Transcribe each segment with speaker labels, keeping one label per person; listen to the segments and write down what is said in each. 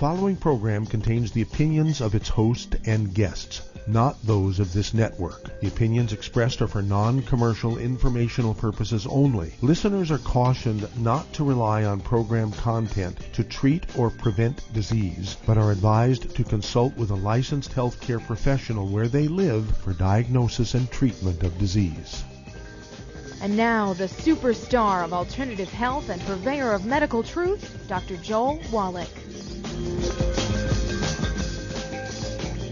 Speaker 1: following program contains the opinions of its host and guests, not those of this network. The opinions expressed are for non-commercial informational purposes only. Listeners are cautioned not to rely on program content to treat or prevent disease, but are advised to consult with a licensed healthcare professional where they live for diagnosis and treatment of disease.
Speaker 2: And now, the superstar of alternative health and purveyor of medical truth, Dr. Joel Wallach.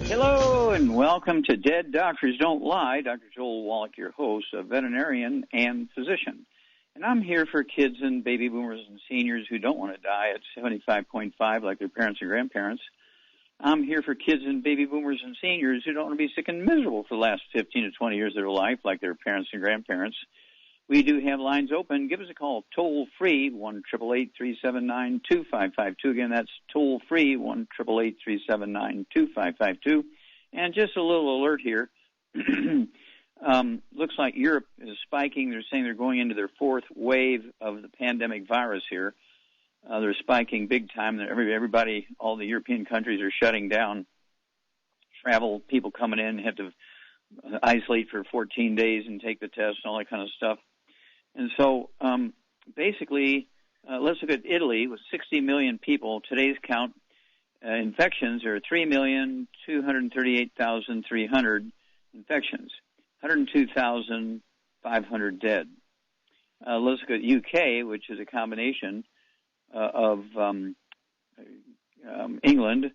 Speaker 3: Hello, and welcome to Dead Doctors Don't Lie. Dr. Joel Wallach, your host, a veterinarian and physician. And I'm here for kids and baby boomers and seniors who don't want to die at 75.5 like their parents and grandparents. I'm here for kids and baby boomers and seniors who don't want to be sick and miserable for the last 15 to 20 years of their life like their parents and grandparents. We do have lines open. Give us a call, toll-free, 1-888-379-2552. Again, that's toll-free, 1-888-379-2552. And just a little alert here. Looks like Europe is spiking. They're saying they're going into their fourth wave of the pandemic virus here. They're spiking big time. Everybody, all the European countries are shutting down. Travel, people coming in have to isolate for 14 days and take the test and all that kind of stuff. And so, basically, let's look at Italy with 60 million people. Today's count, infections are 3,238,300 infections, 102,500 dead. Let's look at UK, which is a combination of England,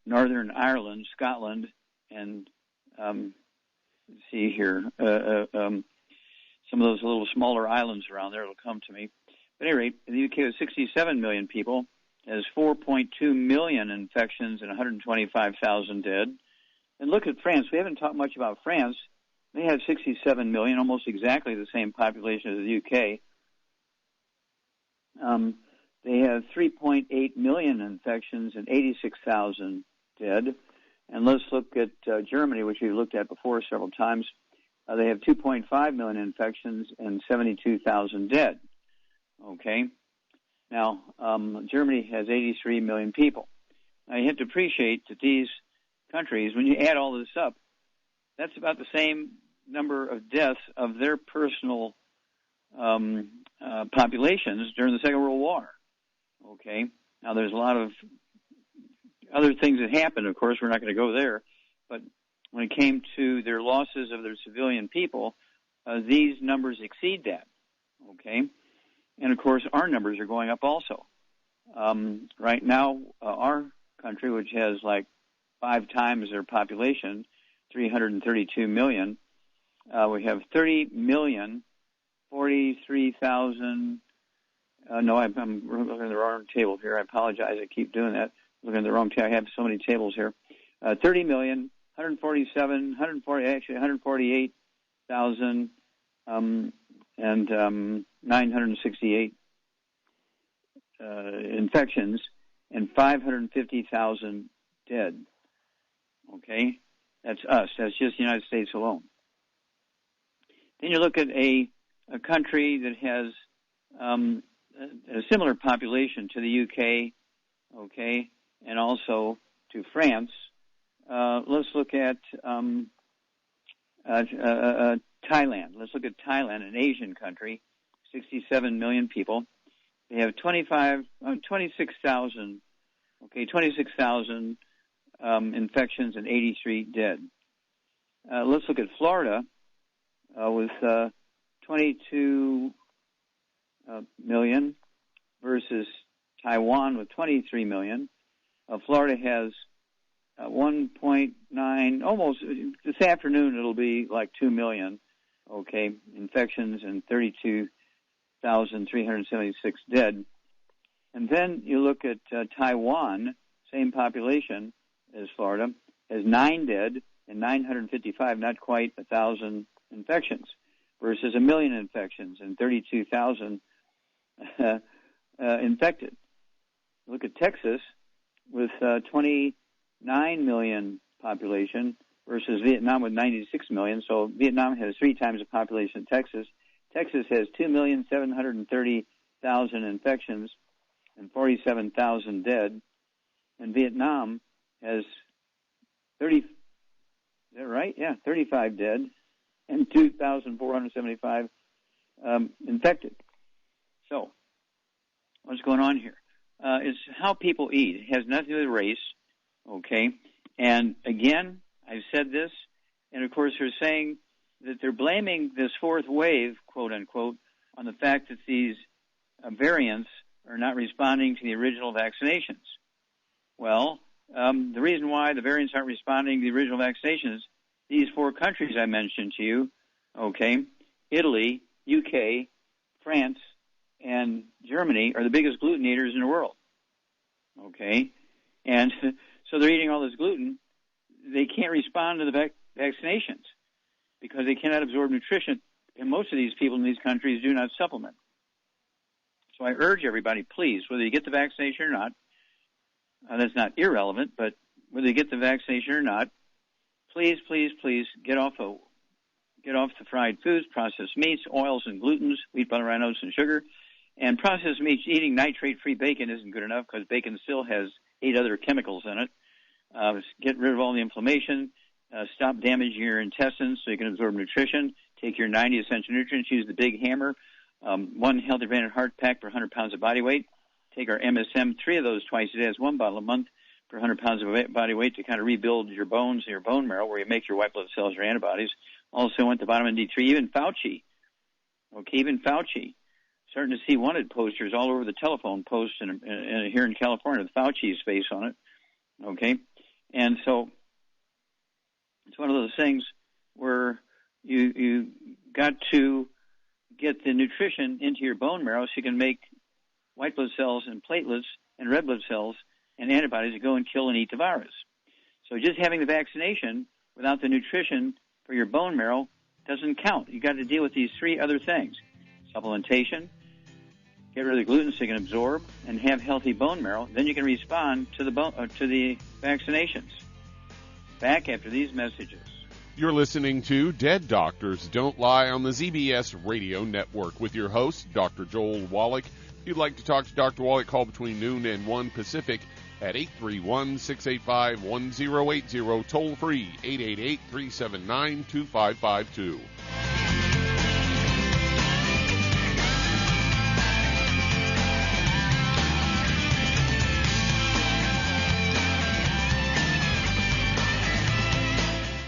Speaker 3: Northern Ireland, Scotland, and let's see here. Some of those little smaller islands around there will come to me. But at any rate, the UK has 67 million people, has 4.2 million infections and 125,000 dead. And look at France. We haven't talked much about France. They have 67 million, almost exactly the same population as the UK. They have 3.8 million infections and 86,000 dead. And let's look at Germany, which we've looked at before several times. They have 2.5 million infections and 72,000 dead. Okay. Now, Germany has 83 million people. Now, you have to appreciate that these countries, when you add all this up, that's about the same number of deaths of their personal populations during the Second World War. Okay. Now, there's a lot of other things that happened. Of course, we're not going to go there. But when it came to their losses of their civilian people, these numbers exceed that, okay? And, of course, our numbers are going up also. Right now, our country, which has like 5 times their population, 332 million, we have 30,043,000. No, I'm looking at the wrong table here. I apologize. I keep doing that. Looking at the wrong table. I have so many tables here. 30 million. 148,000, and 968 infections, and 550,000 dead. Okay? That's us. That's just the United States alone. Then you look at a country that has a similar population to the UK, okay, and also to France. Let's look at Thailand. Let's look at Thailand, an Asian country, 67 million people. They have 26,000 infections and 83 dead. Let's look at Florida with 22 million versus Taiwan with 23 million. Florida has 1.9, almost, this afternoon it'll be like 2 million, okay, infections and 32,376 dead. And then you look at Taiwan, same population as Florida, has 9 dead and 955, not quite 1,000 infections, versus 1 million infections and 32,000 infected. Look at Texas with 29 million population versus Vietnam with 96 million. So Vietnam has 3 times the population of Texas. Texas has 2,730,000 infections and 47,000 dead. and Vietnam has 30. Is that right? Yeah, 35 dead and 2,475 infected. So, what's going on here? It's how people eat. It has nothing to do with race, okay? And again, I've said this, and of course they're saying that they're blaming this fourth wave, quote unquote, on the fact that these variants are not responding to the original vaccinations. Well, the reason why the variants aren't responding to the original vaccinations, these four countries I mentioned to you, okay, Italy, UK, France, and Germany are the biggest gluten eaters in the world, okay? And so they're eating all this gluten. They can't respond to the vaccinations because they cannot absorb nutrition, and most of these people in these countries do not supplement. So I urge everybody, please, whether you get the vaccination or not, that's not irrelevant, but whether you get the vaccination or not, please, please, please get off the fried foods, processed meats, oils, and glutens, wheat, butter, rye, and sugar. And processed meats, eating nitrate-free bacon isn't good enough because bacon still has 8 other chemicals in it. Get rid of all the inflammation. Stop damaging your intestines so you can absorb nutrition. Take your 90 essential nutrients. Use the big hammer. 1 Healthy Advantage Heart Pack per 100 pounds of body weight. Take our MSM, 3 of those twice a day. That's 1 bottle a month per 100 pounds of body weight to kind of rebuild your bones and your bone marrow where you make your white blood cells, your antibodies. Also went to vitamin D3. Even Fauci, starting to see wanted posters all over the telephone posts here in California with Fauci's face on it, okay? And so it's one of those things where you got to get the nutrition into your bone marrow so you can make white blood cells and platelets and red blood cells and antibodies that go and kill and eat the virus. So just having the vaccination without the nutrition for your bone marrow doesn't count. You got to deal with these 3 other things: supplementation, get rid of the gluten so you can absorb, and have healthy bone marrow. Then you can respond to the vaccinations. Back after these messages.
Speaker 4: You're listening to Dead Doctors Don't Lie on the ZBS Radio Network with your host, Dr. Joel Wallach. If you'd like to talk to Dr. Wallach, call between noon and 1 Pacific at 831-685-1080, toll free 888-379-2552.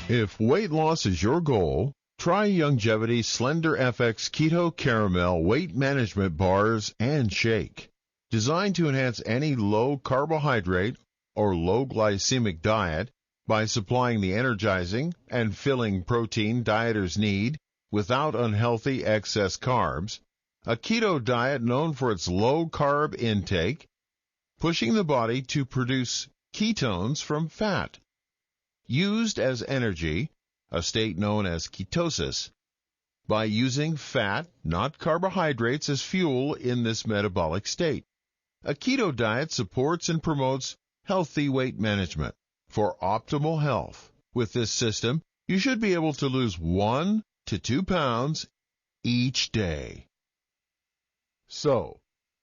Speaker 1: If weight loss is your goal, try Youngevity's Slender FX Keto Caramel Weight Management Bars and Shake. Designed to enhance any low carbohydrate or low glycemic diet by supplying the energizing and filling protein dieters need without unhealthy excess carbs, a keto diet known for its low carb intake, pushing the body to produce ketones from fat. Used as energy, a state known as ketosis, by using fat, not carbohydrates, as fuel in this metabolic state. A keto diet supports and promotes healthy weight management. For optimal health, with this system, you should be able to lose 1 to 2 pounds each day. So,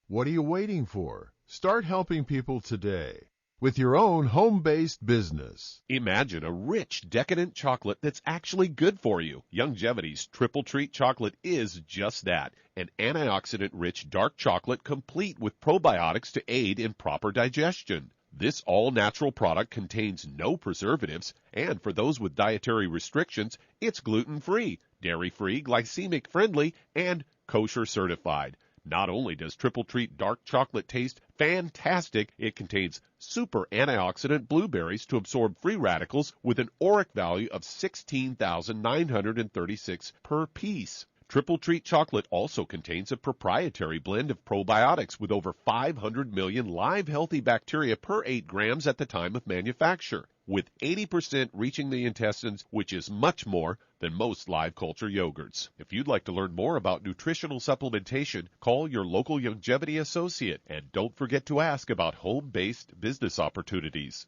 Speaker 1: what are you waiting for? Start helping people today with your own home-based business.
Speaker 4: Imagine a rich, decadent chocolate that's actually good for you. Youngevity's Triple Treat Chocolate is just that, an antioxidant-rich dark chocolate complete with probiotics to aid in proper digestion. This all-natural product contains no preservatives, and for those with dietary restrictions, it's gluten-free, dairy-free, glycemic-friendly, and kosher certified. Not only does Triple Treat Dark Chocolate taste fantastic, it contains super antioxidant blueberries to absorb free radicals with an ORAC value of 16,936 per piece. Triple Treat Chocolate also contains a proprietary blend of probiotics with over 500 million live healthy bacteria per 8 grams at the time of manufacture, with 80% reaching the intestines, which is much more than most live culture yogurts. If you'd like to learn more about nutritional supplementation, call your local Youngevity associate, and don't forget to ask about home-based business opportunities.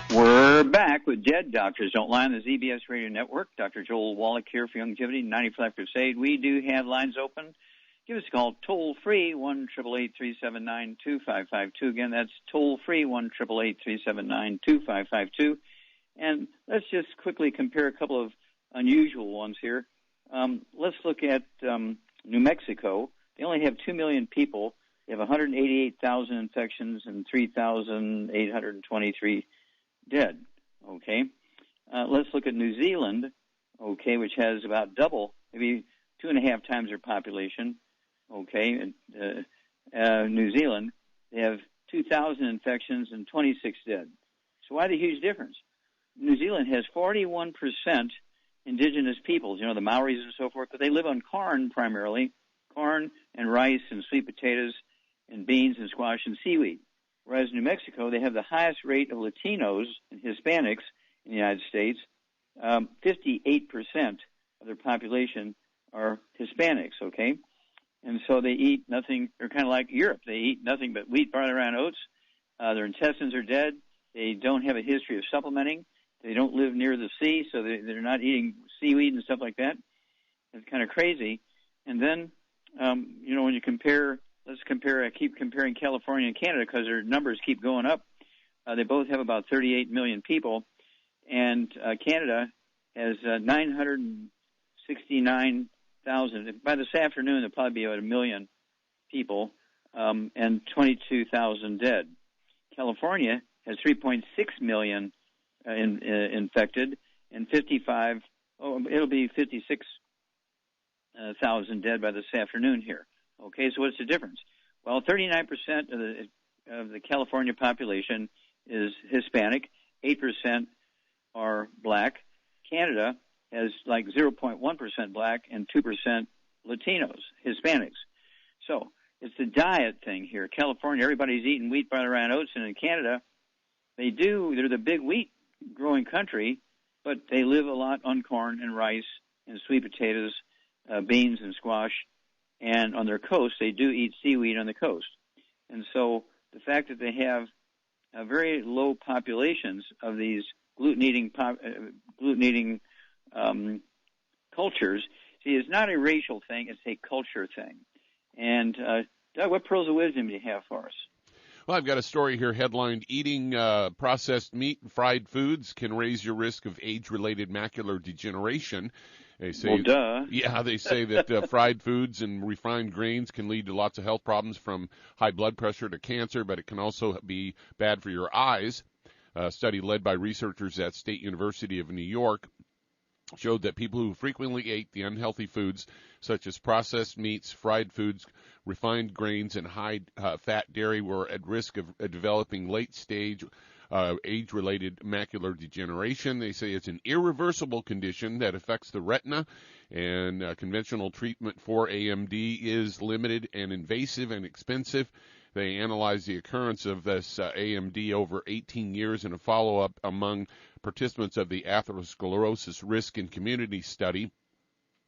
Speaker 3: We're back with with Dead Doctors Don't Lie on the ZBS Radio Network. Dr. Joel Wallach here for Longevity 95 Crusade. We do have lines open. Give us a call toll-free, 1-888-379-2552. Again, that's toll-free, 1-888-379-2552. And let's just quickly compare a couple of unusual ones here. Let's look at New Mexico. They only have 2 million people. They have 188,000 infections and 3,823 dead. Okay. Let's look at New Zealand, okay, which has about double, maybe 2.5 times their population. Okay. New Zealand, they have 2,000 infections and 26 dead. So why the huge difference? New Zealand has 41% indigenous peoples, the Maoris and so forth, but they live on corn primarily, corn and rice and sweet potatoes and beans and squash and seaweed. Whereas New Mexico, they have the highest rate of Latinos and Hispanics in the United States. 58% of their population are Hispanics, okay? And so they eat nothing. They're kind of like Europe. They eat nothing but wheat, barley, and oats. Their intestines are dead. They don't have a history of supplementing. They don't live near the sea, so they're not eating seaweed and stuff like that. It's kind of crazy. And then, when you compare, I keep comparing California and Canada because their numbers keep going up. They both have about 38 million people, and Canada has 969,000. By this afternoon, there'll probably be about 1 million people and 22,000 dead. California has 3.6 million infected and it'll be 56,000 dead by this afternoon here. Okay, so what's the difference? Well, 39% of the California population is Hispanic, 8% are black. Canada has like 0.1% black and 2% Latinos, Hispanics. So it's the diet thing here. California, everybody's eating wheat, barley, and oats, and in Canada, they're the big wheat growing country, but they live a lot on corn and rice and sweet potatoes, beans and squash. And on their coast, they do eat seaweed on the coast. And so the fact that they have very low populations of these gluten-eating cultures, see, it's not a racial thing, it's a culture thing. And Doug, what pearls of wisdom do you have for us?
Speaker 4: Well, I've got a story here headlined, Eating Processed Meat and Fried Foods Can Raise Your Risk of Age-Related Macular Degeneration. They say,
Speaker 3: well, duh.
Speaker 4: Yeah, they say that fried foods and refined grains can lead to lots of health problems, from high blood pressure to cancer, but it can also be bad for your eyes. A study led by researchers at State University of New York showed that people who frequently ate the unhealthy foods such as processed meats, fried foods, refined grains, and high-fat dairy were at risk of developing late-stage age-related macular degeneration. They say it's an irreversible condition that affects the retina, and conventional treatment for AMD is limited and invasive and expensive. They analyzed the occurrence of this AMD over 18 years in a follow-up among participants of the atherosclerosis risk and community study.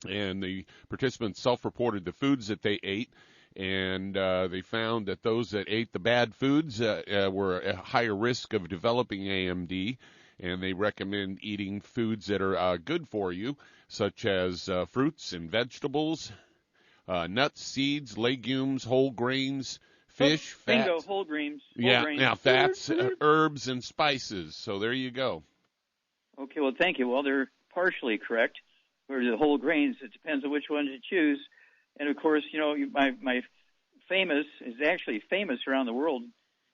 Speaker 4: And the participants self-reported the foods that they ate, and they found that those that ate the bad foods were at higher risk of developing AMD, and they recommend eating foods that are good for you, such as fruits and vegetables, nuts, seeds, legumes, whole grains, fish, fats.
Speaker 3: Bingo, whole grains.
Speaker 4: Fats, herbs, and spices. So there you go.
Speaker 3: Okay, well, thank you. Well, they're partially correct. For the whole grains, it depends on which ones you choose. And, of course, my famous around the world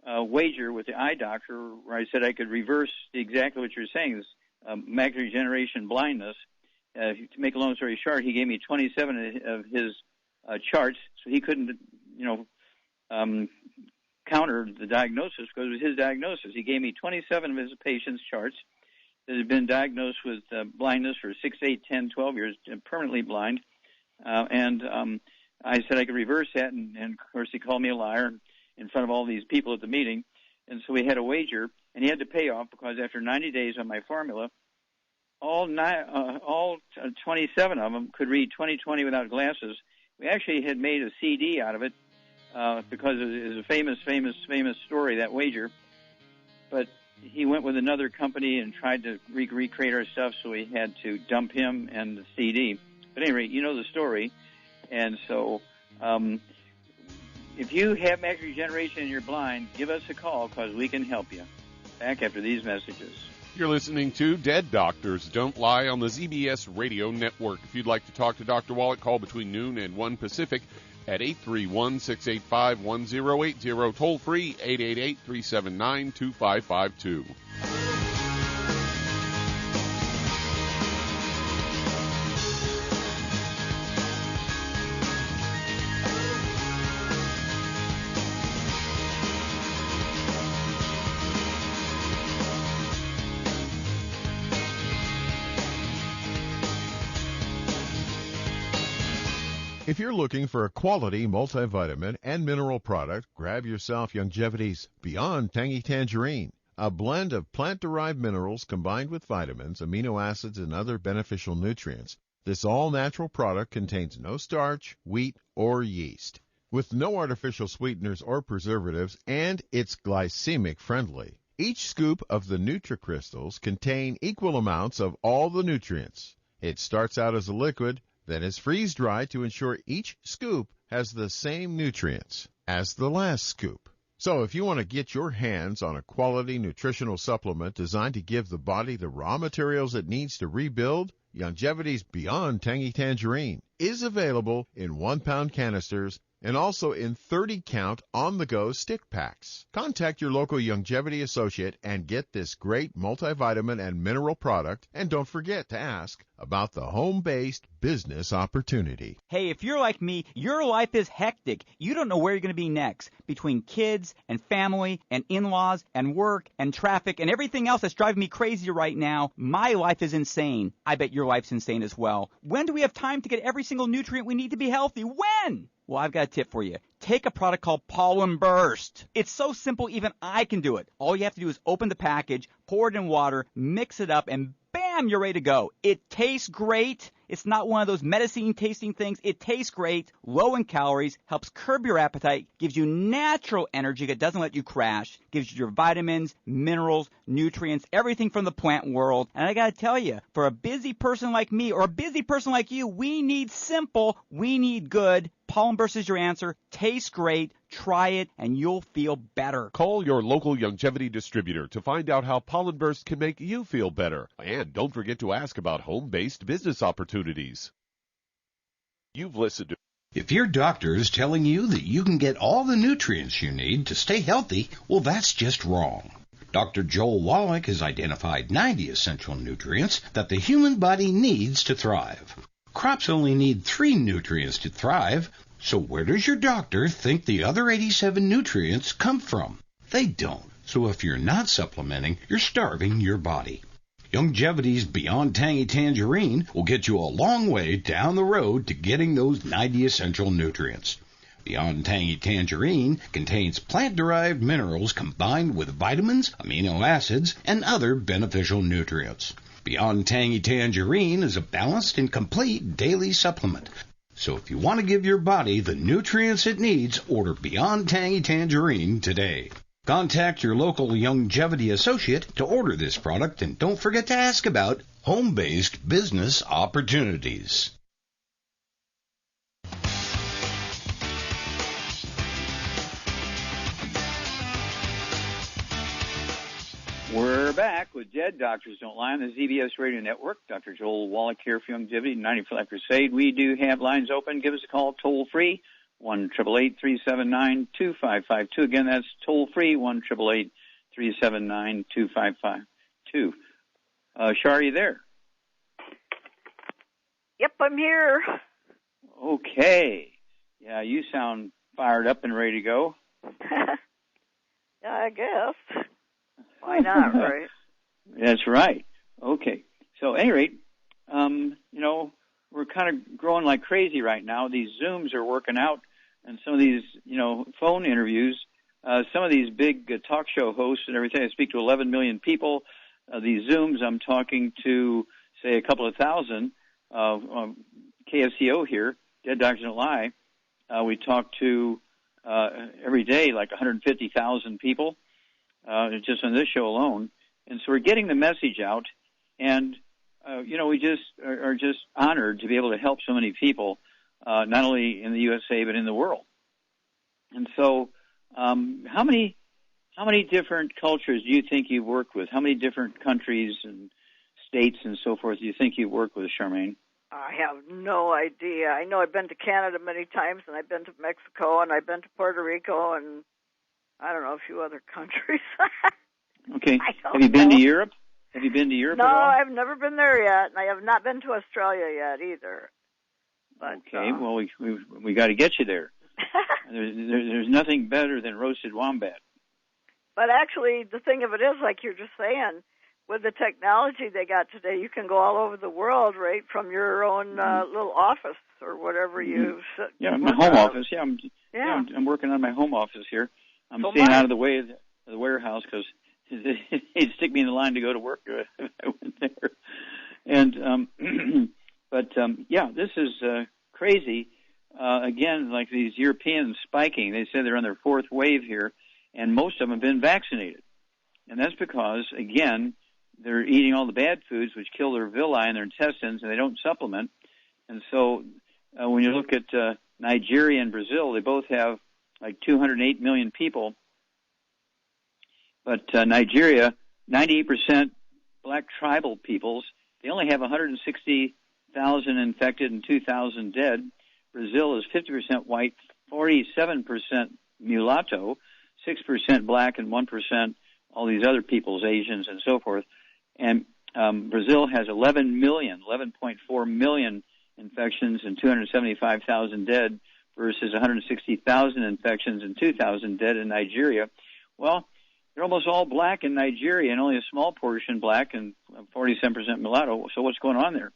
Speaker 3: wager with the eye doctor, where I said I could reverse exactly what you're saying, is macular degeneration blindness. To make a long story short, he gave me 27 of his charts, so he couldn't, counter the diagnosis because it was his diagnosis. He gave me 27 of his patients' charts that had been diagnosed with blindness for 6, 8, 10, 12 years, permanently blind. And I said I could reverse that, and of course he called me a liar in front of all these people at the meeting. And so we had a wager, and he had to pay off because after 90 days on my formula, all 27 of them could read 20/20 without glasses. We actually had made a CD out of it because it was a famous story, that wager. But he went with another company and tried to recreate our stuff, so we had to dump him and the CD. But at any rate, you know the story. And so if you have macular degeneration and you're blind, give us a call because we can help you. Back after these messages.
Speaker 4: You're listening to Dead Doctors Don't Lie on the ZBS Radio Network. If you'd like to talk to Dr. Wallach, call between noon and 1 Pacific at 831-685-1080, toll free 888-379-2552.
Speaker 1: If you're looking for a quality multivitamin and mineral product, grab yourself Longevity's Beyond Tangy Tangerine, a blend of plant-derived minerals combined with vitamins, amino acids, and other beneficial nutrients. This all-natural product contains no starch, wheat, or yeast, with no artificial sweeteners or preservatives, and it's glycemic friendly. Each scoop of the NutriCrystals contain equal amounts of all the nutrients. It starts out as a liquid, then is freeze-dried to ensure each scoop has the same nutrients as the last scoop. So if you want to get your hands on a quality nutritional supplement designed to give the body the raw materials it needs to rebuild, Longevity's Beyond Tangy Tangerine is available in 1-pound canisters and also in 30-count on-the-go stick packs. Contact your local Longevity associate and get this great multivitamin and mineral product. And don't forget to ask about the home-based business opportunity.
Speaker 5: Hey, if you're like me, your life is hectic. You don't know where you're going to be next. Between kids and family and in-laws and work and traffic and everything else that's driving me crazy right now, my life is insane. I bet your life's insane as well. When do we have time to get every single nutrient we need to be healthy? When? Well, I've got a tip for you. Take a product called Pollen Burst. It's so simple, even I can do it. All you have to do is open the package, pour it in water, mix it up, and bam, you're ready to go. It tastes great. It's not one of those medicine-tasting things. It tastes great, low in calories, helps curb your appetite, gives you natural energy that doesn't let you crash, gives you your vitamins, minerals, nutrients, everything from the plant world. And I got to tell you, for a busy person like me or a busy person like you, we need simple, we need good. Pollen Burst is your answer. Tastes great. Try it, and you'll feel better.
Speaker 4: Call your local Longevity distributor to find out how Pollen Burst can make you feel better. And don't forget to ask about home-based business opportunities. You've listened to...
Speaker 6: If your doctor is telling you that you can get all the nutrients you need to stay healthy, well, that's just wrong. Dr. Joel Wallach has identified 90 essential nutrients that the human body needs to thrive. Crops only need 3 nutrients to thrive, so where does your doctor think the other 87 nutrients come from? They don't. So if you're not supplementing, you're starving your body. Longevity's Beyond Tangy Tangerine will get you a long way down the road to getting those 90 essential nutrients. Beyond Tangy Tangerine contains plant-derived minerals combined with vitamins, amino acids, and other beneficial nutrients. Beyond Tangy Tangerine is a balanced and complete daily supplement. So if you want to give your body the nutrients it needs, order Beyond Tangy Tangerine today. Contact your local Longevity associate to order this product, and don't forget to ask about home-based business opportunities.
Speaker 3: We're back with Dead Doctors Don't Lie on the ZBS Radio Network. Dr. Joel Wallach here for Longevity, 90 for Life Crusade. We do have lines open. Give us a call toll-free, 1-888-379-2552. Again, that's toll-free, 1-888-379-2552. Shar, are you there?
Speaker 7: Yep, I'm here.
Speaker 3: Okay. Yeah, you sound fired up and ready to go.
Speaker 7: Yeah, I guess. Why not, right?
Speaker 3: That's right. Okay. So, at any rate, we're kind of growing like crazy right now. These Zooms are working out, and some of these, phone interviews, some of these big talk show hosts and everything. I speak to 11 million people. These Zooms, I'm talking to, say, a couple of thousand. KFCO here, Dead Doctors Don't Lie. We talk to every day like 150,000 people. just on this show alone. And so we're getting the message out, and we just are just honored to be able to help so many people, not only in the USA but in the world. And so, how many different cultures do you think you've worked with? How many different countries and states and so forth do you think you've worked with, Charmaine?
Speaker 7: I have no idea. I know I've been to Canada many times, and I've been to Mexico, and I've been to Puerto Rico, and I don't know, a few other countries.
Speaker 3: Okay. Have you been to Europe? Have you been to Europe
Speaker 7: No,
Speaker 3: at all?
Speaker 7: I've never been there yet, and I have not been to Australia yet either. But,
Speaker 3: okay, well, we got to get you there. There's nothing better than roasted wombat.
Speaker 7: But actually, the thing of it is, like you're just saying, with the technology they got today, you can go all over the world, right, from your own little office or whatever you.
Speaker 3: Yeah, my home office. Yeah, I'm working on my home office here. I'm staying out of the way of the warehouse because they'd stick me in the line to go to work if I went there. And this is crazy. Again, like these Europeans spiking. They say they're on their fourth wave here, and most of them have been vaccinated. And that's because, again, they're eating all the bad foods which kill their villi and their intestines, and they don't supplement. And so when you look at Nigeria and Brazil, they both have like 208 million people. But Nigeria, 98% black tribal peoples, they only have 160,000 infected and 2,000 dead. Brazil is 50% white, 47% mulatto, 6% black, and 1% all these other peoples, Asians and so forth. And Brazil has 11.4 million infections and 275,000 dead versus 160,000 infections and 2,000 dead in Nigeria. Well, they're almost all black in Nigeria and only a small portion black and 47% mulatto. So what's going on there?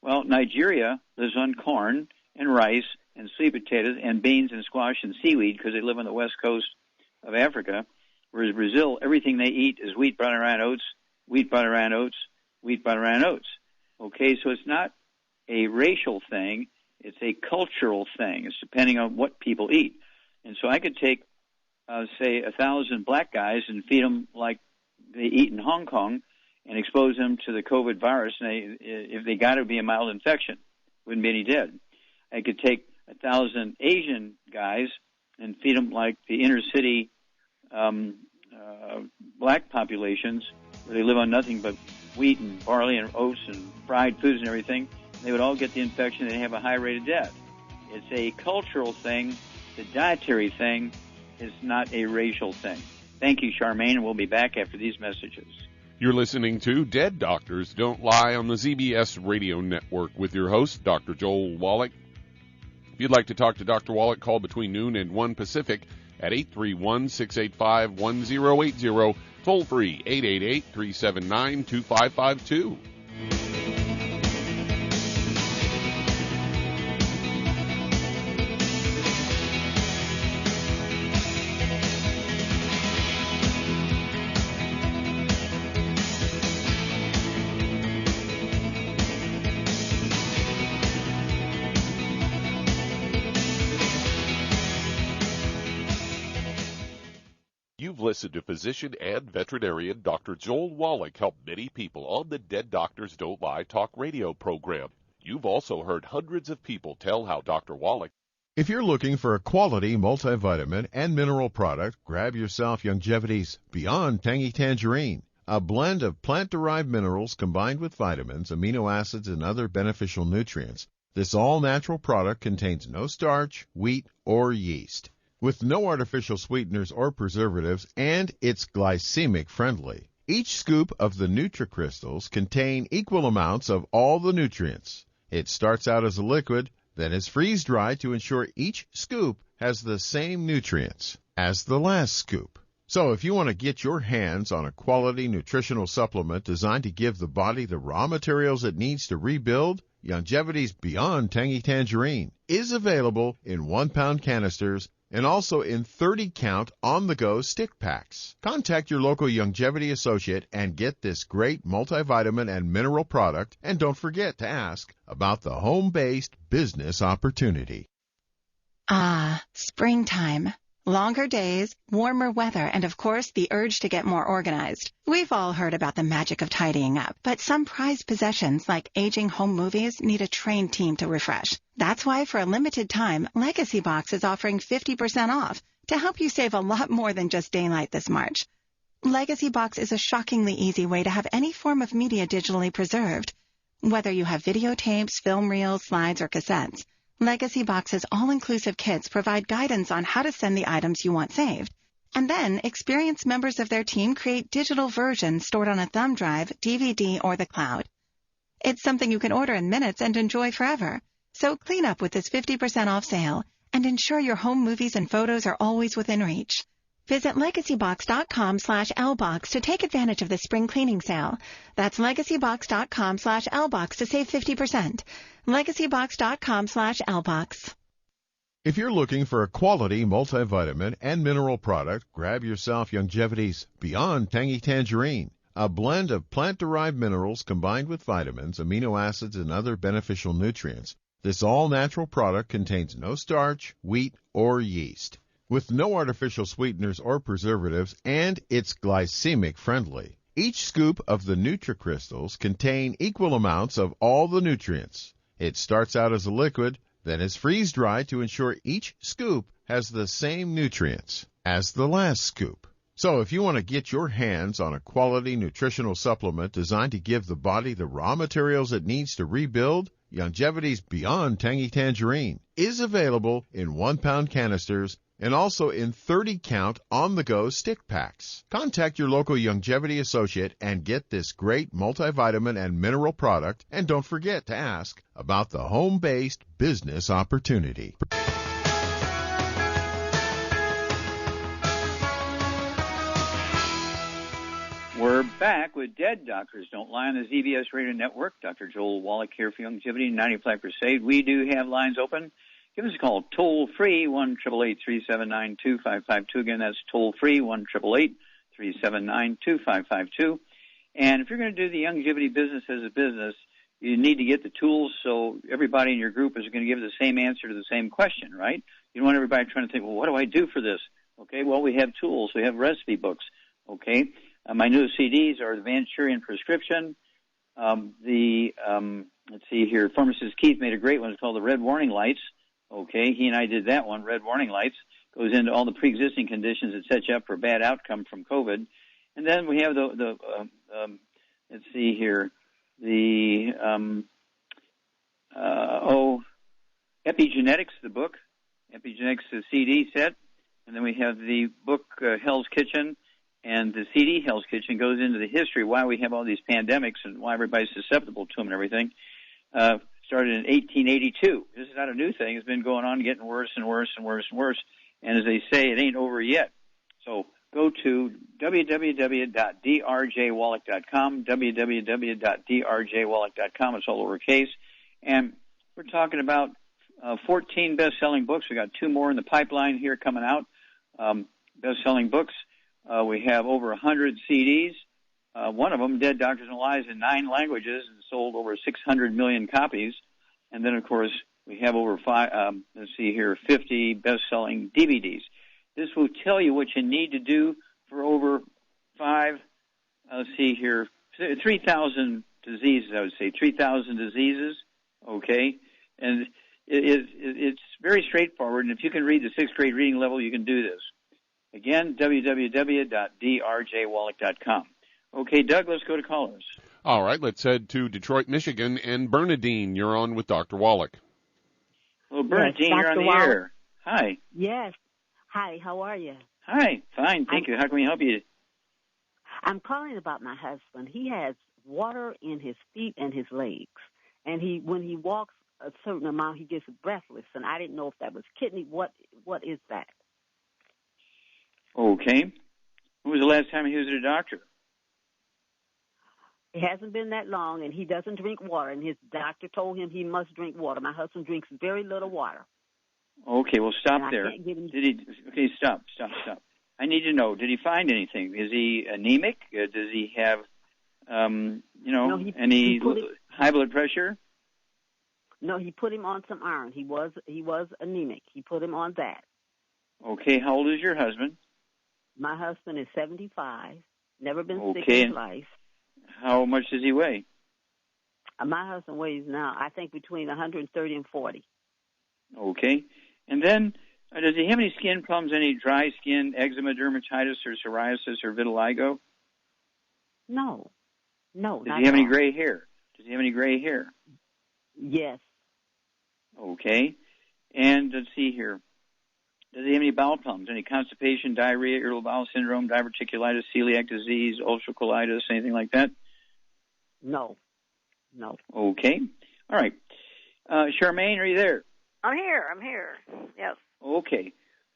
Speaker 3: Well, Nigeria lives on corn and rice and sweet potatoes and beans and squash and seaweed because they live on the west coast of Africa, whereas Brazil, everything they eat is wheat, brown rye, and oats, wheat, brown rye, and oats, wheat, brown rye, and oats. Okay, so it's not a racial thing. It's a cultural thing. It's depending on what people eat. And so I could take, say, 1,000 black guys and feed them like they eat in Hong Kong and expose them to the COVID virus, and if they got it, would be a mild infection. Wouldn't be any dead. I could take 1,000 Asian guys and feed them like the inner city black populations where they live on nothing but wheat and barley and oats and fried foods and everything. They would all get the infection and have a high rate of death. It's a cultural thing. The dietary thing is not a racial thing. Thank you, Charmaine, and we'll be back after these messages.
Speaker 4: You're listening to Dead Doctors Don't Lie on the ZBS Radio Network with your host, Dr. Joel Wallach. If you'd like to talk to Dr. Wallach, call between noon and 1 Pacific at 831-685-1080, toll free 888-379-2552. You've listened to physician and veterinarian Dr. Joel Wallach help many people on the Dead Doctors Don't Lie talk radio program. You've also heard hundreds of people tell how Dr. Wallach.
Speaker 1: If you're looking for a quality multivitamin and mineral product, grab yourself Longevity's Beyond Tangy Tangerine, a blend of plant-derived minerals combined with vitamins, amino acids, and other beneficial nutrients. This all-natural product contains no starch, wheat, or yeast, with no artificial sweeteners or preservatives, and it's glycemic friendly. Each scoop of the NutriCrystals contain equal amounts of all the nutrients. It starts out as a liquid, then is freeze-dried to ensure each scoop has the same nutrients as the last scoop. So if you want to get your hands on a quality nutritional supplement designed to give the body the raw materials it needs to rebuild, Longevity's Beyond Tangy Tangerine is available in 1-pound canisters and also in 30-count on-the-go stick packs. Contact your local Longevity associate and get this great multivitamin and mineral product, and don't forget to ask about the home-based business opportunity.
Speaker 8: Ah, springtime. Longer days, warmer weather, and of course, the urge to get more organized. We've all heard about the magic of tidying up, but some prized possessions like aging home movies need a trained team to refresh. That's why for a limited time, Legacy Box is offering 50% off to help you save a lot more than just daylight this March. Legacy Box is a shockingly easy way to have any form of media digitally preserved. Whether you have videotapes, film reels, slides, or cassettes, Legacy Box's all-inclusive kits provide guidance on how to send the items you want saved. And then, experienced members of their team create digital versions stored on a thumb drive, DVD, or the cloud. It's something you can order in minutes and enjoy forever. So clean up with this 50% off sale and ensure your home movies and photos are always within reach. Visit legacybox.com/lbox to take advantage of the spring cleaning sale. That's legacybox.com/lbox to save 50%. legacybox.com/lbox.
Speaker 1: If you're looking for a quality multivitamin and mineral product, grab yourself Youngevity's Beyond Tangy Tangerine, a blend of plant-derived minerals combined with vitamins, amino acids, and other beneficial nutrients. This all-natural product contains no starch, wheat, or yeast, with no artificial sweeteners or preservatives, and it's glycemic friendly. Each scoop of the NutriCrystals contain equal amounts of all the nutrients. It starts out as a liquid, then is freeze-dried to ensure each scoop has the same nutrients as the last scoop. So if you want to get your hands on a quality nutritional supplement designed to give the body the raw materials it needs to rebuild, Youngevity's Beyond Tangy Tangerine is available in 1-pound canisters and also in 30-count on-the-go stick packs. Contact your local Youngevity associate and get this great multivitamin and mineral product, and don't forget to ask about the home-based business opportunity.
Speaker 3: We're back with Dead Doctors Don't Lie on the ZBS Radio Network. Dr. Joel Wallach here for Youngevity 95 Crusade. We do have lines open. Give us a call toll-free, 1-888-379-2552. Again, that's toll-free, 1-888-379-2552. And if you're going to do the Youngevity business as a business, you need to get the tools so everybody in your group is going to give the same answer to the same question, right? You don't want everybody trying to think, well, what do I do for this? Okay, well, we have tools. We have recipe books, okay? My new CDs are the Manchurian Prescription. Let's see here, pharmacist Keith made a great one. It's called the Red Warning Lights. Okay, he and I did that one. Red Warning Lights goes into all the pre-existing conditions that set you up for a bad outcome from COVID. And then we have let's see here, the Epigenetics, the book, Epigenetics, the CD set. And then we have the book Hell's Kitchen. And the CD, Hell's Kitchen, goes into the history, why we have all these pandemics and why everybody's susceptible to them and everything. Started in 1882. This is not a new thing. It's been going on, getting worse and worse and worse and worse. And as they say, it ain't over yet. So go to www.drjwallach.com, www.drjwallach.com. It's all lowercase. And we're talking about 14 best-selling books. We got 2 more in the pipeline here coming out. Best-selling books. We have over 100 CDs. One of them, Dead Doctors and Lies, in 9 languages and sold over 600 million copies. And then, of course, we have over 50 best-selling DVDs. This will tell you what you need to do for over 3,000 diseases, I would say, 3,000 diseases, okay? And it's very straightforward, and if you can read the 6th grade reading level, you can do this. Again, www.drjwallach.com. Okay, Doug, let's go to callers.
Speaker 4: All right, let's head to Detroit, Michigan. And Bernadine, you're on with Dr. Wallach.
Speaker 3: Well, Bernadine,
Speaker 9: yes,
Speaker 3: you're on the
Speaker 9: Wallach.
Speaker 3: air. Hi.
Speaker 9: Yes. Hi, how are you?
Speaker 3: Hi, fine, thank you. How can we help you?
Speaker 9: I'm calling about my husband. He has water in his feet and his legs. And when he walks a certain amount, he gets breathless. And I didn't know if that was kidney. What is that?
Speaker 3: Okay. When was the last time he was at a doctor?
Speaker 9: It hasn't been that long, and he doesn't drink water, and his doctor told him he must drink water. My husband drinks very little water.
Speaker 3: Okay, well, stop
Speaker 9: and
Speaker 3: there. Okay, stop. I need to know, did he find anything? Is he anemic? Does he have, any high blood pressure?
Speaker 9: No, he put him on some iron. He was anemic. He put him on that.
Speaker 3: Okay, how old is your husband?
Speaker 9: My husband is 75, never been sick
Speaker 3: Okay.
Speaker 9: in his life.
Speaker 3: How much does he weigh?
Speaker 9: My husband weighs now, I think, between 130 and 40.
Speaker 3: Okay. And then, does he have any skin problems, any dry skin, eczema, dermatitis, or psoriasis, or vitiligo?
Speaker 9: No,
Speaker 3: Does
Speaker 9: not
Speaker 3: he have
Speaker 9: at
Speaker 3: any
Speaker 9: all.
Speaker 3: gray hair? Does he have any gray hair?
Speaker 9: Yes.
Speaker 3: Okay. And let's see here. Does he have any bowel problems? Any constipation, diarrhea, irritable bowel syndrome, diverticulitis, celiac disease, ulcerative colitis, anything like that?
Speaker 9: No.
Speaker 3: Okay. All right. Charmaine, are you there?
Speaker 7: I'm here. Yes.
Speaker 3: Okay.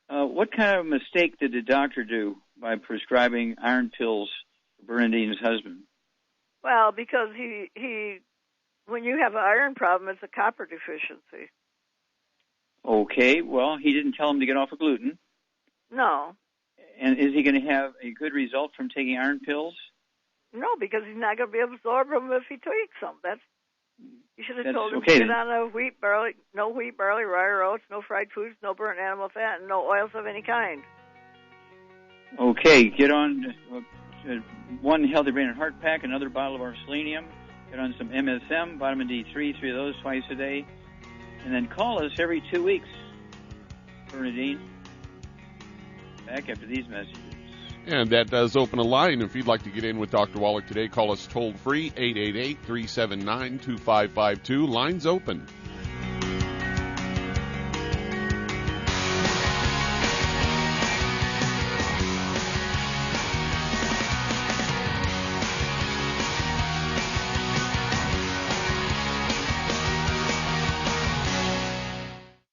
Speaker 3: What kind of mistake did the doctor do by prescribing iron pills for Bernadine's husband?
Speaker 7: Well, because he when you have an iron problem, it's a copper deficiency.
Speaker 3: Okay. Well, he didn't tell him to get off of gluten.
Speaker 7: No.
Speaker 3: And is he going to have a good result from taking iron pills?
Speaker 7: No, because he's not going to be able to absorb them if he takes them. You should have told him
Speaker 3: okay.
Speaker 7: to get on no wheat, barley, rye, or oats, no fried foods, no burnt animal fat, and no oils of any kind.
Speaker 3: Okay, get on one healthy brain and heart pack, another bottle of our selenium, get on some MSM, vitamin D3, 3 of those twice a day, and then call us every 2 weeks, Bernadine. Back after these messages.
Speaker 4: And that does open a line. If you'd like to get in with Dr. Wallach today, call us toll-free, 888-379-2552. Lines open.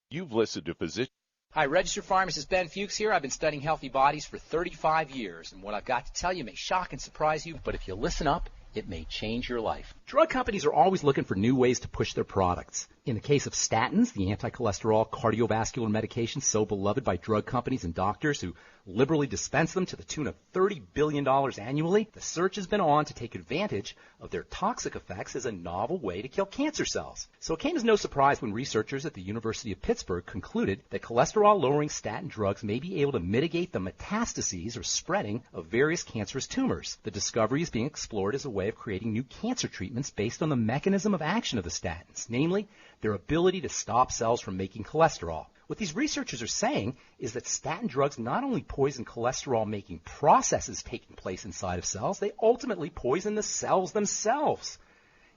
Speaker 4: You've listened to Physician.
Speaker 10: Hi, registered pharmacist Ben Fuchs here. I've been studying healthy bodies for 35 years, and what I've got to tell you may shock and surprise you, but if you listen up, it may change your life. Drug companies are always looking for new ways to push their products. In the case of statins, the anti-cholesterol cardiovascular medication so beloved by drug companies and doctors who liberally dispense them to the tune of $30 billion annually, the search has been on to take advantage of their toxic effects as a novel way to kill cancer cells. So it came as no surprise when researchers at the University of Pittsburgh concluded that cholesterol-lowering statin drugs may be able to mitigate the metastases or spreading of various cancerous tumors. The discovery is being explored as a way of creating new cancer treatments based on the mechanism of action of the statins, namely their ability to stop cells from making cholesterol. What these researchers are saying is that statin drugs not only poison cholesterol-making processes taking place inside of cells, they ultimately poison the cells themselves.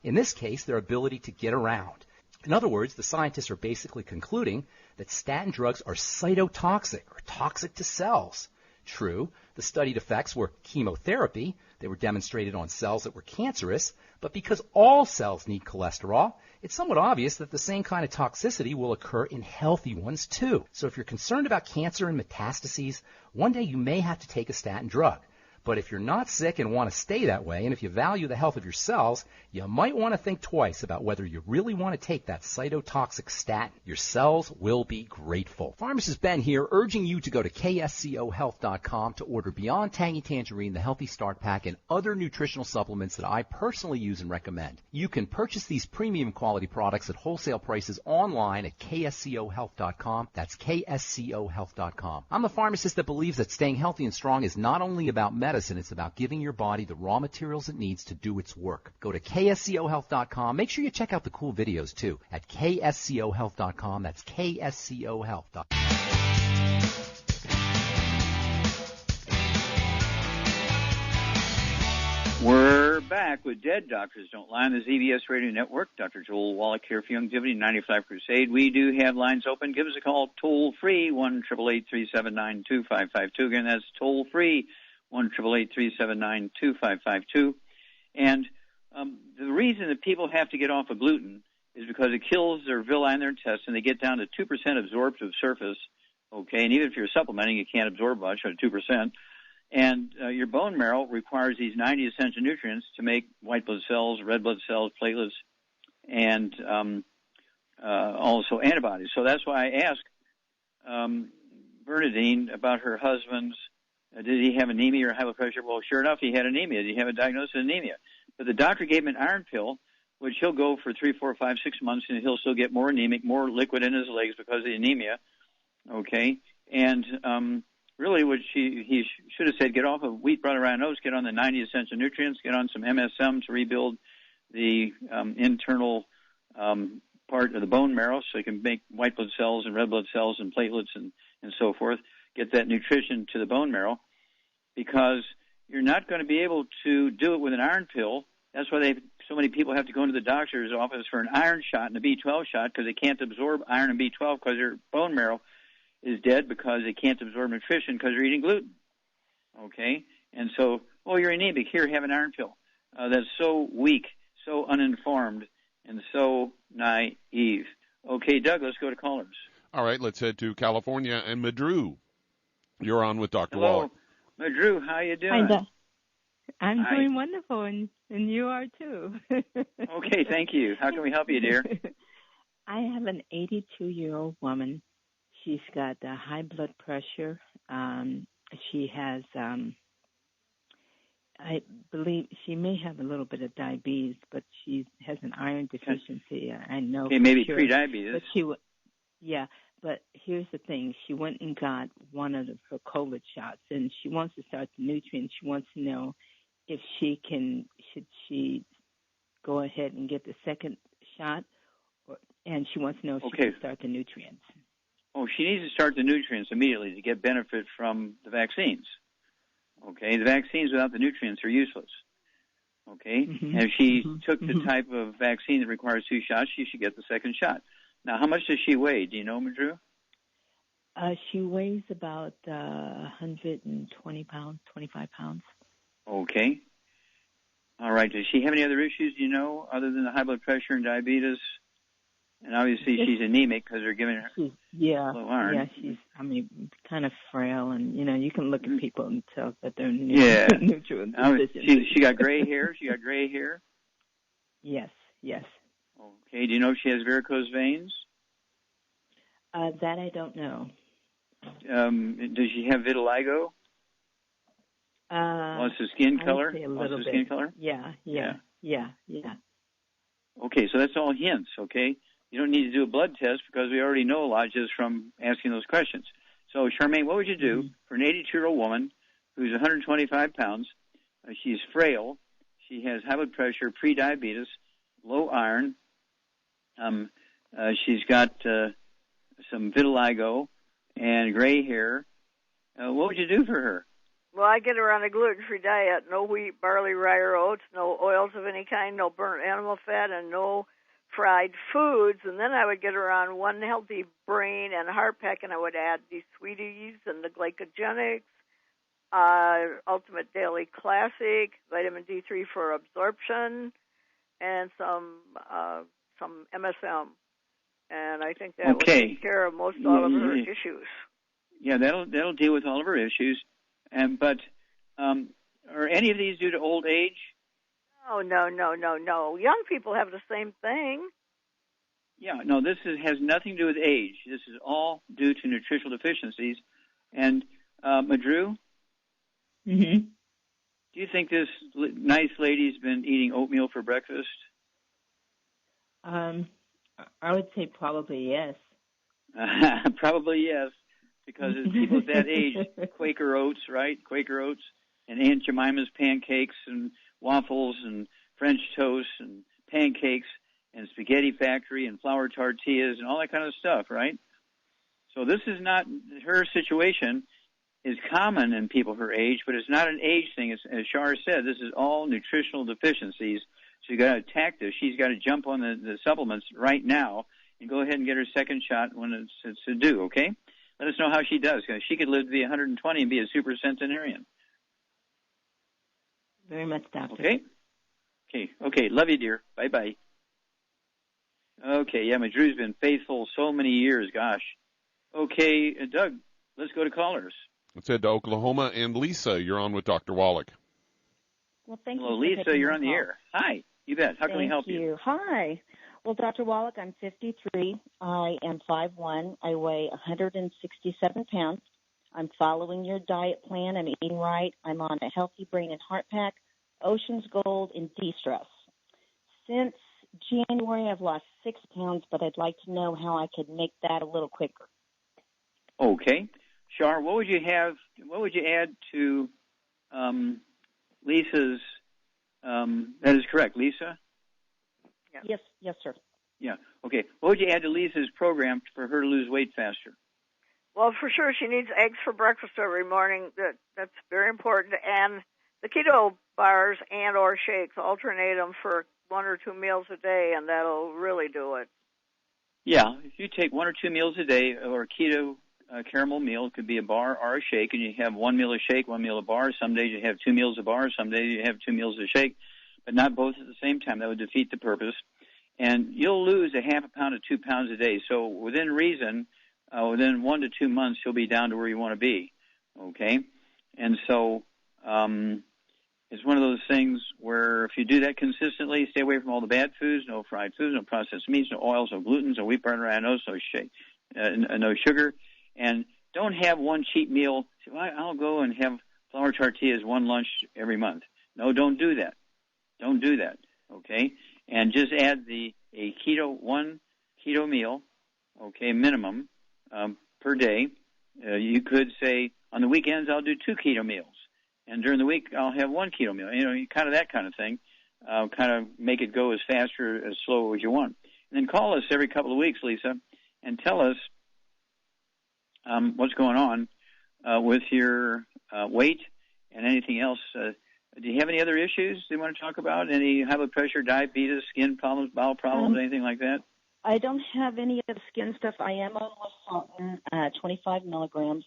Speaker 10: In this case, their ability to get around. In other words, the scientists are basically concluding that statin drugs are cytotoxic or toxic to cells. True, the studied effects were chemotherapy. They were demonstrated on cells that were cancerous, but because all cells need cholesterol, it's somewhat obvious that the same kind of toxicity will occur in healthy ones too. So if you're concerned about cancer and metastases, one day you may have to take a statin drug. But if you're not sick and want to stay that way, and if you value the health of your cells, you might want to think twice about whether you really want to take that cytotoxic statin. Your cells will be grateful. Pharmacist Ben here, urging you to go to kscohealth.com to order Beyond Tangy Tangerine, the Healthy Start Pack, and other nutritional supplements that I personally use and recommend. You can purchase these premium quality products at wholesale prices online at kscohealth.com. That's kscohealth.com. I'm the pharmacist that believes that staying healthy and strong is not only about medicine, it's about giving your body the raw materials it needs to do its work. Go to kscohealth.com. Make sure you check out the cool videos, too, at kscohealth.com. That's kscohealth.com.
Speaker 3: We're back with Dead Doctors Don't Lie on the ZBS Radio Network. Dr. Joel Wallach here for Longevity 95 Crusade. We do have lines open. Give us a call toll-free, 1-888-379-2552. Again, that's toll-free, 1-888-379-2552. And the reason that people have to get off of gluten is because it kills their villi in their intestine. They get down to 2% absorptive surface, okay? And even if you're supplementing, you can't absorb much at 2%. And your bone marrow requires these 90 essential nutrients to make white blood cells, red blood cells, platelets, and also antibodies. So that's why I asked Bernadine about her husband's, did he have anemia or high blood pressure? Well, sure enough, he had anemia. Did he have a diagnosis of anemia? But the doctor gave him an iron pill, which he'll go for 3, 4, 5, 6 months, and he'll still get more anemic, more liquid in his legs because of the anemia, okay? And really, what he should have said: get off of wheat, butter, rye, and oats. Get on the 90 essential nutrients. Get on some MSM to rebuild the internal part of the bone marrow, so you can make white blood cells and red blood cells and platelets and so forth. Get that nutrition to the bone marrow, because you're not going to be able to do it with an iron pill. That's why so many people have to go into the doctor's office for an iron shot and a B12 shot, because they can't absorb iron and B12 because their bone marrow is dead, because they can't absorb nutrition because they're eating gluten. Okay? And so, you're anemic. Here, have an iron pill. That's so weak, so uninformed, and so naive. Okay, Doug, let's go to callers.
Speaker 4: All right, let's head to California and Madru. You're on with Dr.
Speaker 3: Hello.
Speaker 4: Wallach.
Speaker 3: Madru, how you doing?
Speaker 11: Hi, I'm
Speaker 3: Hi.
Speaker 11: doing wonderful, and you are too.
Speaker 3: Okay, thank you. How can we help you, dear?
Speaker 11: I have an 82-year-old woman. She's got high blood pressure. She has, I believe, she may have a little bit of diabetes, but she has an iron deficiency. I know.
Speaker 3: Okay, maybe
Speaker 11: sure.
Speaker 3: pre-diabetes.
Speaker 11: But but here's the thing. She went and got one of her COVID shots, and she wants to start the nutrients. She wants to know if should she go ahead and get the second shot, and she wants to know if she can start the nutrients.
Speaker 3: Oh, she needs to start the nutrients immediately to get benefit from the vaccines. Okay, the vaccines without the nutrients are useless. Okay, and if she took the type of vaccine that requires 2 shots, she should get the second shot. Now, how much does she weigh? Do you know, Madru?
Speaker 11: She weighs about 120 pounds, 25 pounds.
Speaker 3: Okay. All right. Does she have any other issues, do you know, other than the high blood pressure and diabetes? And obviously she's anemic because they're giving her low iron.
Speaker 11: Yeah, she's, kind of frail, and, you can look at people and tell that they're nutrient deficient.
Speaker 3: She got gray hair? She got gray hair?
Speaker 11: Yes.
Speaker 3: Okay. Do you know if she has varicose veins?
Speaker 11: That I don't know.
Speaker 3: Does she have vitiligo? Loss of skin color?
Speaker 11: I would say a
Speaker 3: Loss
Speaker 11: little
Speaker 3: of
Speaker 11: bit.
Speaker 3: skin color?
Speaker 11: Yeah.
Speaker 3: Okay, so that's all hints, okay? You don't need to do a blood test because we already know a lot just from asking those questions. So, Charmaine, what would you do for an 82-year-old woman who's 125 pounds? She's frail. She has high blood pressure, pre-diabetes, low iron. She's got some vitiligo and gray hair. What would you do for her?
Speaker 7: Well, I get her on a gluten-free diet. No wheat, barley, rye, or oats. No oils of any kind. No burnt animal fat, and no fried foods. And then I would get her on one healthy brain and heart pack, and I would add these sweeties and the glycogenics, Ultimate Daily Classic, vitamin D3 for absorption, and some MSM. And I think that would take care of most all of her issues.
Speaker 3: Yeah, that'll deal with all of her issues. But are any of these due to old age?
Speaker 7: No. Young people have the same thing.
Speaker 3: Yeah, no, this has nothing to do with age. This is all due to nutritional deficiencies. And, Madru?
Speaker 11: Mm-hmm.
Speaker 3: Do you think this nice lady's been eating oatmeal for breakfast?
Speaker 11: I would say probably yes.
Speaker 3: Probably yes, because it's people at that age, Quaker Oats, right? Quaker Oats and Aunt Jemima's pancakes and waffles and French toast and pancakes and spaghetti factory and flour tortillas and all that kind of stuff, right? So this is not, her situation is common in people her age, but it's not an age thing. As Shar said, this is all nutritional deficiencies. So you got to attack this. She's got to jump on the supplements right now and go ahead and get her second shot when it's due, okay? Let us know how she does, because she could live to be 120 and be a super centenarian.
Speaker 11: Very much, Doctor.
Speaker 3: Okay. Love you, dear. Bye-bye. Okay, yeah, Madru's been faithful so many years, gosh. Okay, Doug, let's go to callers.
Speaker 4: Let's head to Oklahoma. And Lisa, you're on with Dr. Wallach.
Speaker 12: Well, thank
Speaker 3: Hello,
Speaker 12: you.
Speaker 3: Lisa, you're on the air. Hi, you bet. How can we help you?
Speaker 12: Hi. Well, Dr. Wallach, I'm 53. I am 5'1". I weigh 167 pounds. I'm following your diet plan. I'm eating right. I'm on a healthy brain and heart pack, Ocean's Gold, and de-stress. Since January, I've lost 6 pounds, but I'd like to know how I could make that a little quicker.
Speaker 3: Okay. Char, what would you add to Lisa's? That is correct, Lisa?
Speaker 12: Yeah. Yes, sir.
Speaker 3: Yeah. Okay. What would you add to Lisa's program for her to lose weight faster?
Speaker 7: Well, for sure, she needs eggs for breakfast every morning. That's very important. And the keto bars and or shakes, alternate them for 1 or 2 meals a day, and that'll really do it.
Speaker 3: Yeah. If you take 1 or 2 meals a day, or a keto caramel meal, it could be a bar or a shake, and you have 1 meal of shake, 1 meal of bar. Some days you have 2 meals of bar. Some days you have 2 meals of shake, but not both at the same time. That would defeat the purpose. And you'll lose a half a pound to 2 pounds a day. So within reason, within 1 to 2 months, you'll be down to where you want to be. Okay? And so it's one of those things where if you do that consistently, stay away from all the bad foods, no fried foods, no processed meats, no oils, no gluten, no wheat, butter, no shake, no sugar. And don't have one cheat meal. Say, well, I'll go and have flour tortillas 1 lunch every month. No, don't do that. Don't do that. Okay? And just add a keto, 1 keto meal, okay, minimum, per day. You could say on the weekends I'll do 2 keto meals, and during the week I'll have 1 keto meal. You know, kind of that kind of thing. Kind of make it go as fast or as slow as you want. And then call us every couple of weeks, Lisa, and tell us what's going on with your weight and anything else. Do you have any other issues you want to talk about? Any high blood pressure, diabetes, skin problems, bowel problems, anything like that?
Speaker 12: I don't have any of the skin stuff. I am on Losartan, 25 milligrams.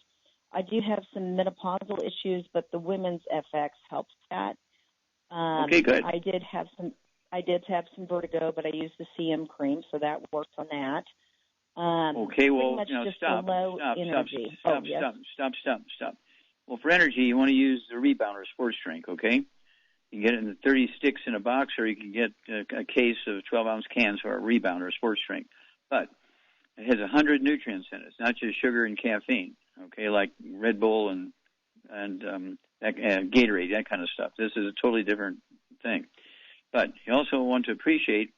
Speaker 12: I do have some menopausal issues, but the women's FX helps that.
Speaker 3: Okay, good.
Speaker 12: I did have some vertigo, but I used the CM cream, so that works on that.
Speaker 3: Okay, well, stop. Well, for energy, you want to use the Rebounder Sports Drink, okay? You can get it in the 30 sticks in a box, or you can get a case of 12-ounce cans for a Rebounder Sports Drink. But it has 100 nutrients in it. It's not just sugar and caffeine, okay, like Red Bull and Gatorade, that kind of stuff. This is a totally different thing. But you also want to appreciate,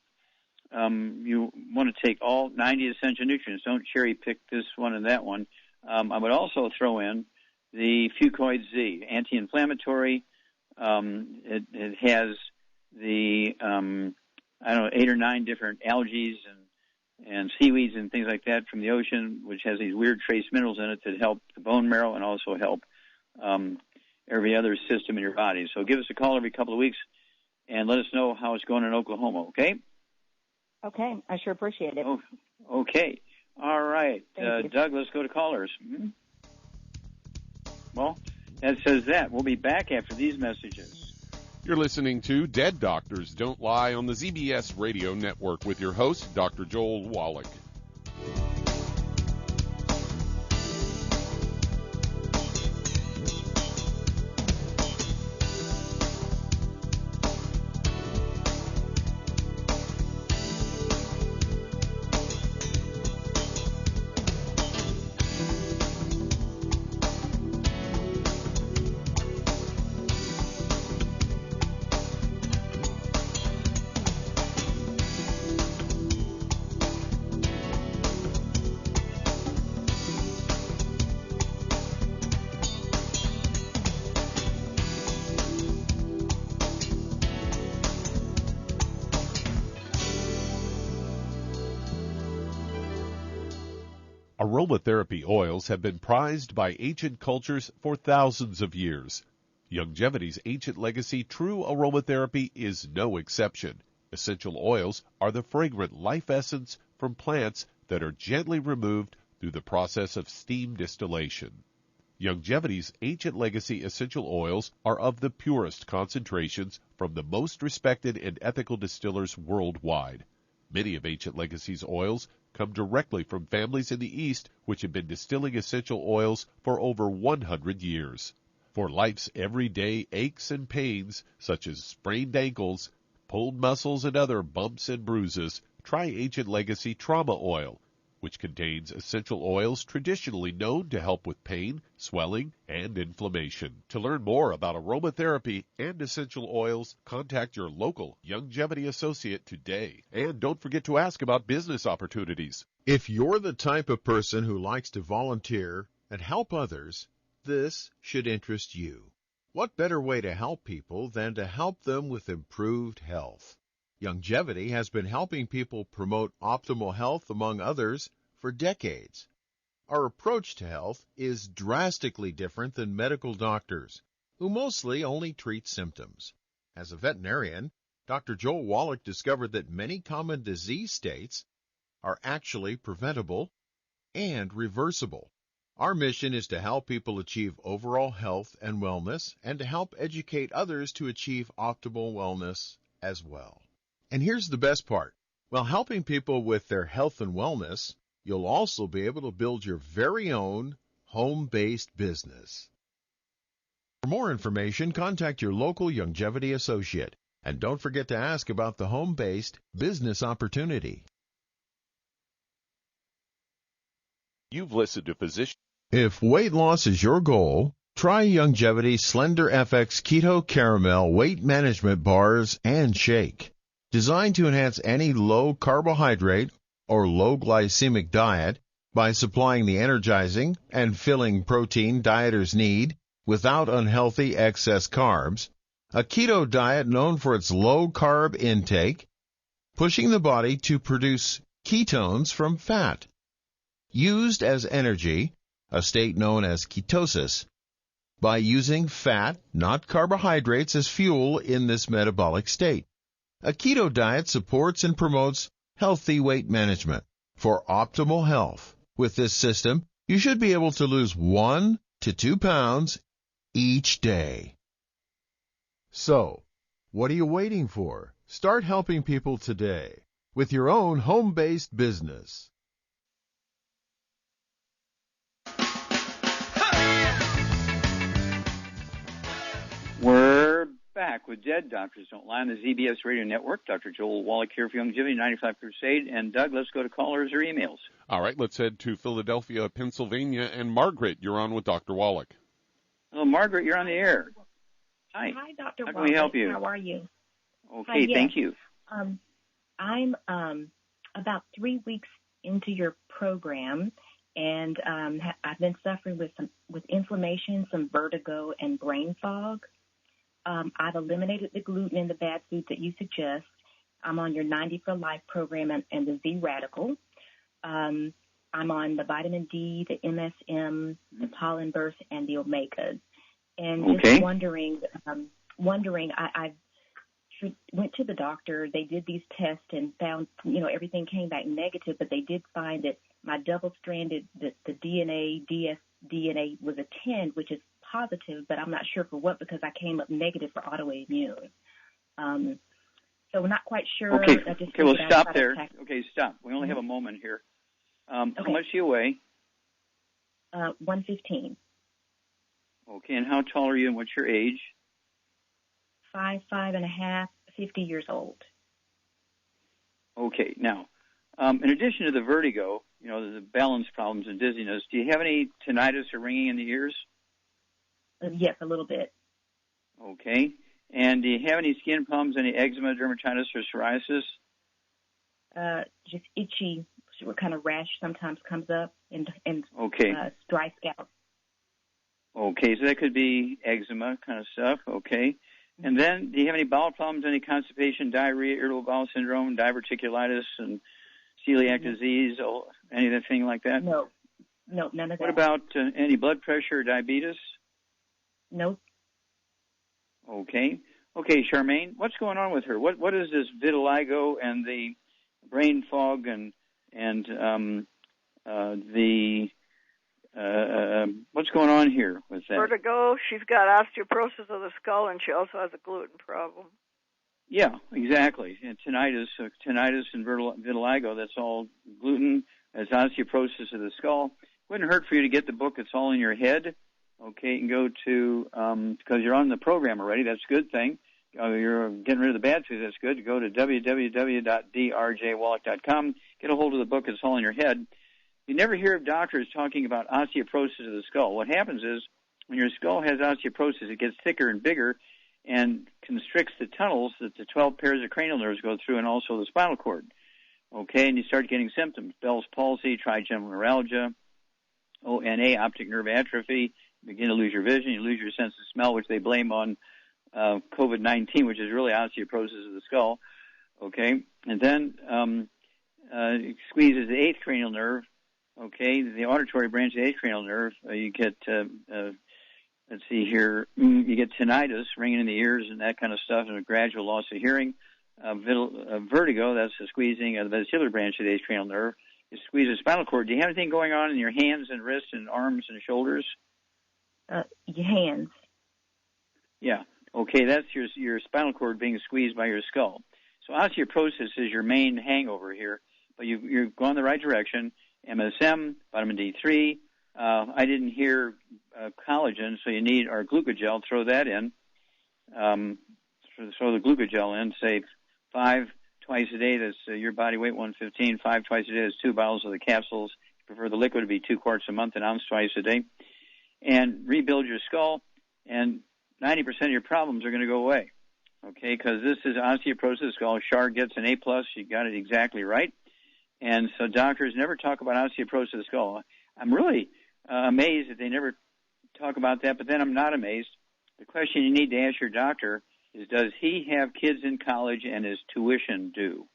Speaker 3: you want to take all 90 essential nutrients. Don't cherry pick this one and that one. I would also throw in the Fucoid Z, anti-inflammatory. It has the 8 or 9 different algae and seaweeds and things like that from the ocean, which has these weird trace minerals in it that help the bone marrow and also help every other system in your body. So give us a call every couple of weeks and let us know how it's going in Oklahoma, okay?
Speaker 12: Okay, I sure appreciate it.
Speaker 3: Oh, okay. All right. Doug, let's go to callers. Mm-hmm. Well, that says that. We'll be back after these messages.
Speaker 4: You're listening to Dead Doctors Don't Lie on the ZBS Radio Network with your host, Dr. Joel Wallach. Aromatherapy oils have been prized by ancient cultures for thousands of years. Longevity's ancient legacy, true aromatherapy, is no exception. Essential oils are the fragrant life essence from plants that are gently removed through the process of steam distillation. Longevity's ancient legacy essential oils are of the purest concentrations from the most respected and ethical distillers worldwide. Many of Ancient Legacy's oils come directly from families in the East which have been distilling essential oils for over 100 years. For life's everyday aches and pains, such as sprained ankles, pulled muscles, and other bumps and bruises, try Ancient Legacy Trauma Oil, which contains essential oils traditionally known to help with pain, swelling, and inflammation. To learn more about aromatherapy and essential oils, contact your local Longevity associate today. And don't forget to ask about business opportunities.
Speaker 1: If you're the type of person who likes to volunteer
Speaker 13: and help others, this should interest you. What better way to help people than to help them with improved health? Longevity has been helping people promote optimal health, among others, for decades. Our approach to health is drastically different than medical doctors, who mostly only treat symptoms. As a veterinarian, Dr. Joel Wallach discovered that many common disease states are actually preventable and reversible. Our mission is to help people achieve overall health and wellness, and to help educate others to achieve optimal wellness as well. And here's the best part. While helping people with their health and wellness, you'll also be able to build your very own home-based business. For more information, contact your local longevity associate. And don't forget to ask about the home-based business opportunity.
Speaker 4: You've listened to Physician.
Speaker 13: If weight loss is your goal, try Longevity Slender FX Keto Caramel Weight Management Bars and Shake. Designed to enhance any low carbohydrate or low glycemic diet by supplying the energizing and filling protein dieters need without unhealthy excess carbs, a keto diet known for its low carb intake, pushing the body to produce ketones from fat. Used as energy, a state known as ketosis, by using fat, not carbohydrates, as fuel in this metabolic state. A keto diet supports and promotes healthy weight management for optimal health. With this system, you should be able to lose 1 to 2 pounds each day. So, what are you waiting for? Start helping people today with your own home-based business.
Speaker 3: We're back with Dead Doctors Don't Lie on the ZBS Radio Network. Dr. Joel Wallach here for Longevity 95 Crusade. And Doug, let's go to callers or emails.
Speaker 4: All right, let's head to Philadelphia, Pennsylvania. And Margaret, you're on with Dr. Wallach.
Speaker 3: Hello, Margaret, you're on the air. Hi.
Speaker 14: Hi, Dr. Wallach.
Speaker 3: How can we help you?
Speaker 14: How are you?
Speaker 3: Okay,
Speaker 14: yes.
Speaker 3: Thank you.
Speaker 14: I'm about 3 weeks into your program, and I've been suffering with inflammation, some vertigo, and brain fog. I've eliminated the gluten and the bad foods that you suggest. I'm on your 90 for Life program and the Z Radical. I'm on the vitamin D, the MSM, the pollen burst, and the omegas. And just wondering, I went to the doctor. They did these tests and found, everything came back negative, but they did find that my double-stranded, the DNA, dsDNA was a 10, which is positive, but I'm not sure for what, because I came up negative for autoimmune. So we're not quite sure.
Speaker 3: Okay, well, stop there. Okay, stop. We only have a moment here. How much do you weigh?
Speaker 14: 115.
Speaker 3: Okay, and how tall are you and what's your age?
Speaker 14: 5'5.5", 50 years old.
Speaker 3: Okay, now, in addition to the vertigo, the balance problems and dizziness, do you have any tinnitus or ringing in the ears?
Speaker 14: Yes, a little bit.
Speaker 3: Okay. And do you have any skin problems, any eczema, dermatitis, or psoriasis?
Speaker 14: Just itchy, what kind of rash sometimes comes up, and dry scalp.
Speaker 3: Okay, so that could be eczema kind of stuff. Okay. And then, do you have any bowel problems, any constipation, diarrhea, irritable bowel syndrome, diverticulitis, and celiac disease, or anything like that?
Speaker 14: No, none of that.
Speaker 3: What about any blood pressure or diabetes?
Speaker 14: Nope.
Speaker 3: Okay, Charmaine, what's going on with her? What is this vitiligo and the brain fog and what's going on here with that?
Speaker 7: Vertigo. She's got osteoporosis of the skull, and she also has a gluten problem.
Speaker 3: Yeah, exactly. And tinnitus and vitiligo, that's all gluten. That's osteoporosis of the skull. Wouldn't hurt for you to get the book, It's All in Your Head. Okay, and go to, because you're on the program already, that's a good thing. You're getting rid of the bad foods, that's good. Go to www.drjwallach.com. Get a hold of the book, It's All in Your Head. You never hear of doctors talking about osteoporosis of the skull. What happens is, when your skull has osteoporosis, it gets thicker and bigger and constricts the tunnels that the 12 pairs of cranial nerves go through, and also the spinal cord. Okay, and you start getting symptoms: Bell's palsy, trigeminal neuralgia, ONA, optic nerve atrophy. You begin to lose your vision. You lose your sense of smell, which they blame on COVID-19, which is really osteoporosis of the skull. Okay, and then it squeezes the eighth cranial nerve. Okay, the auditory branch of the eighth cranial nerve. You get let's see here. You get tinnitus, ringing in the ears, and that kind of stuff, and a gradual loss of hearing. Vertigo. That's the squeezing of the vestibular branch of the eighth cranial nerve. You squeeze the spinal cord. Do you have anything going on in your hands and wrists and arms and shoulders?
Speaker 14: Your hands.
Speaker 3: Yeah. Okay, that's your spinal cord being squeezed by your skull. So osteoporosis is your main hangover here, but you've gone the right direction. MSM, vitamin D3. I didn't hear collagen, so you need our glucogel. Throw that in. Throw the glucogel in. Say 5 twice a day. That's your body weight, 115. 5 twice a day. That's 2 bottles of the capsules. You prefer the liquid to be 2 quarts a month, an ounce twice a day. And rebuild your skull, and 90% of your problems are going to go away. Okay, because this is osteoporosis skull. Char gets an A+. You got it exactly right. And so doctors never talk about osteoporosis skull. I'm really amazed that they never talk about that, but then I'm not amazed. The question you need to ask your doctor is, does he have kids in college and is tuition due?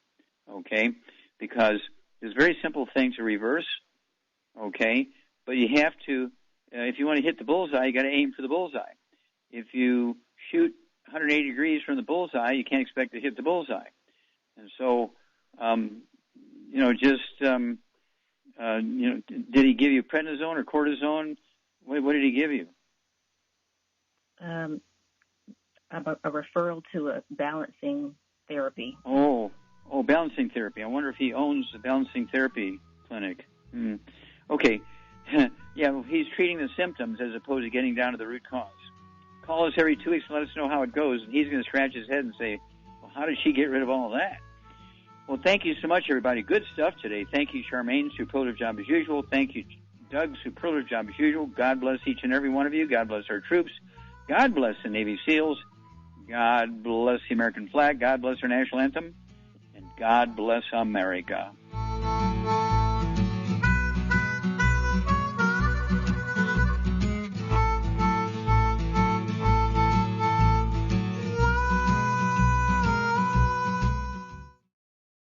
Speaker 3: Okay, because there's very simple things to reverse. Okay, but you have to, if you want to hit the bullseye, you got to aim for the bullseye. If you shoot 180 degrees from the bullseye, you can't expect to hit the bullseye. And so, did he give you prednisone or cortisone? What did he give you?
Speaker 14: A referral to a balancing therapy.
Speaker 3: Oh, balancing therapy. I wonder if he owns the balancing therapy clinic. Okay. Yeah, well, he's treating the symptoms as opposed to getting down to the root cause. Call us every 2 weeks and let us know how it goes, and he's going to scratch his head and say, well, how did she get rid of all of that? Well, thank you so much, everybody. Good stuff today. Thank you, Charmaine. Superlative job as usual. Thank you, Doug. Superlative job as usual. God bless each and every one of you. God bless our troops. God bless the Navy SEALs. God bless the American flag. God bless our national anthem. And God bless America.